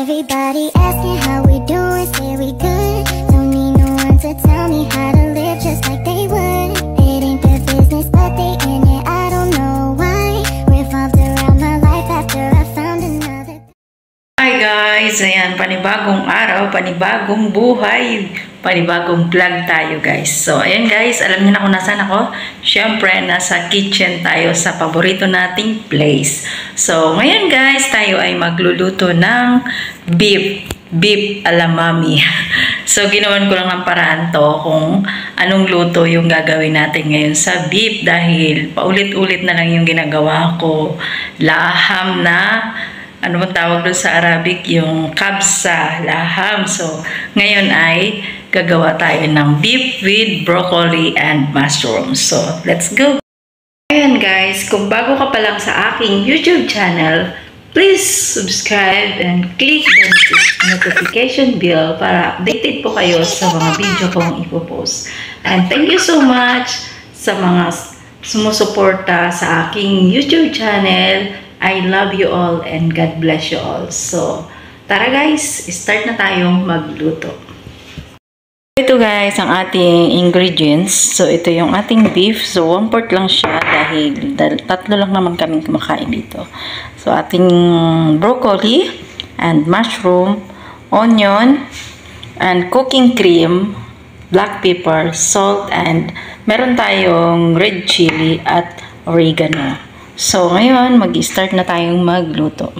Everybody asking how we doing, say we good. Don't need no one to tell me how to live just like they would. It ain't their business, but they in it, I don't know why. Revolved around my life after I found another. Hi guys! Ayan, panibagong araw, panibagong buhay, panibagong vlog tayo guys. So, ayan guys, alam niyo na kung nasaan ako. Siyempre, nasa kitchen tayo sa paborito nating place. So, ngayon guys, tayo ay magluluto ng beef ala mami. So, ginawan ko lang ng paraan to kung anong luto yung gagawin natin ngayon sa beef dahil paulit-ulit na lang yung ginagawa ko. Laham na, ano bang tawag doon sa Arabic? Yung kabsa, laham. So, ngayon ay gagawa tayo ng beef with broccoli and mushrooms. So, let's go! Ayan guys, kung bago ka pa lang sa aking YouTube channel, please subscribe and click the notification bell para updated po kayo sa mga video kong ipopost. And thank you so much sa mga sumusuporta sa aking YouTube channel. I love you all and God bless you all. So, tara guys, start na tayong magluto. Ito guys, ang ating ingredients. So, ito yung ating beef. So, 1/4 lang siya dahil tatlo lang naman kaming kumakain dito. So, ating broccoli and mushroom, onion, and cooking cream, black pepper, salt, and meron tayong red chili at oregano. So, ngayon, mag-start na tayong magluto.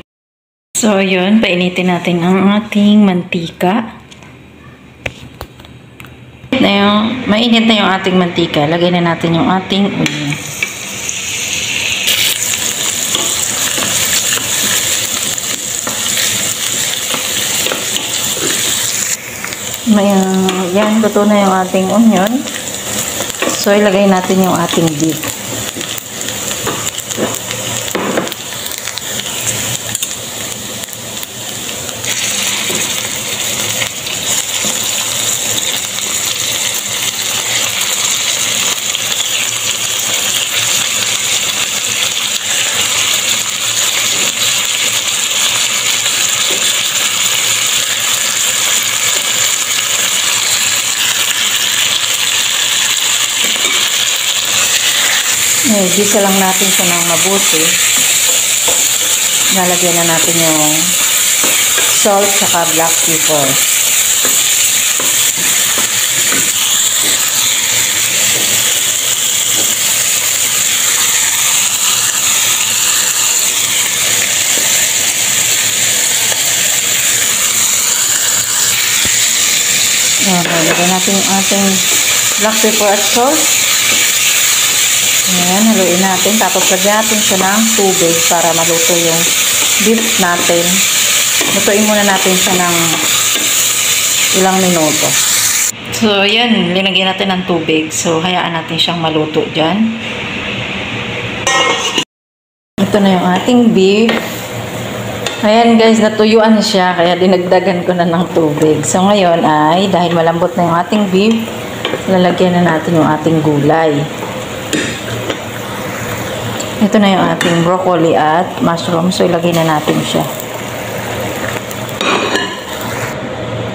So, yun, painitin natin ang ating mantika. Mainit na yung ating mantika. Lagay na natin yung ating onion. Yan, luto na yung ating onion. So, ilagay natin yung ating beef. Gisa lang natin siya ng mabuti. Nalagyan na natin yung salt saka black pepper. Nalagyan natin yung ating black pepper at salt. Ayan, haluin natin. Tapos lagyan natin siya ng tubig para maluto yung beef natin. Lutuin muna natin siya ng ilang minuto. So, ayan, linagyan natin ng tubig. So, hayaan natin siyang maluto dyan. Ito na yung ating beef. Ayan guys, natuyuan siya. Kaya dinagdagan ko na ng tubig. So, ngayon ay, dahil malambot na yung ating beef, lalagyan na natin yung ating gulay. Ito na yung ating broccoli at mushroom. So, ilagay na natin siya.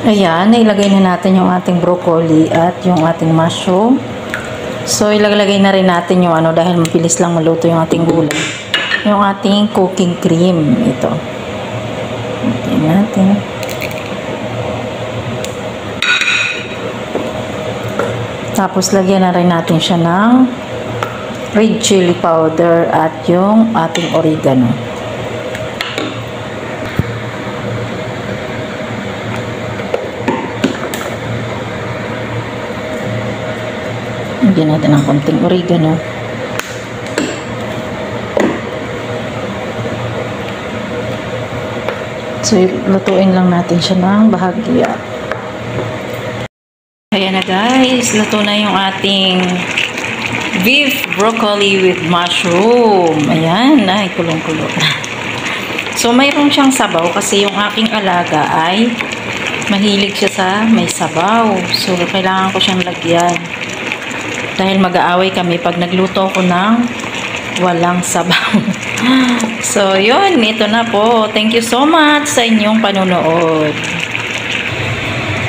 Ayan, ilagay na natin yung ating broccoli at yung ating mushroom. So, ilagay na rin natin yung dahil mabilis lang maluto yung ating gulay. Yung ating cooking cream. Ito. Ilagay natin. Tapos, lagyan na rin natin siya ng red chili powder at yung ating oregano. Lagyan natin ng konting oregano. So, lutuin lang natin siya ng bahagya. Ayan na guys, luto na yung ating beef broccoli with mushroom. Ayan, ay kulong-kulo. So, mayroon siyang sabaw kasi yung aking alaga ay mahilig siya sa may sabaw. So, kailangan ko siyang lagyan. Dahil mag-aaway kami pag nagluto ko ng walang sabaw. So, yun. Ito na po. Thank you so much sa inyong panunood.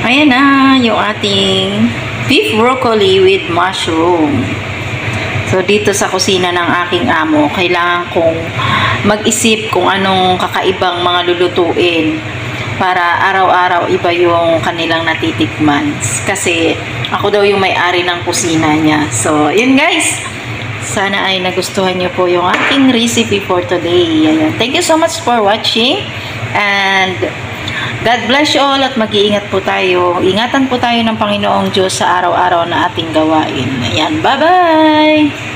Ayan na yung ating beef broccoli with mushroom. So, dito sa kusina ng aking amo, kailangan kong mag-isip kung anong kakaibang mga lulutuin para araw-araw iba yung kanilang natitikman. Kasi ako daw yung may-ari ng kusina niya. So, yun guys. Sana ay nagustuhan niyo po yung ating recipe for today. Ayan. Thank you so much for watching. And God bless you all at mag-iingat po tayo. Ingatan po tayo ng Panginoong Diyos sa araw-araw na ating gawain. Ayan. Bye-bye!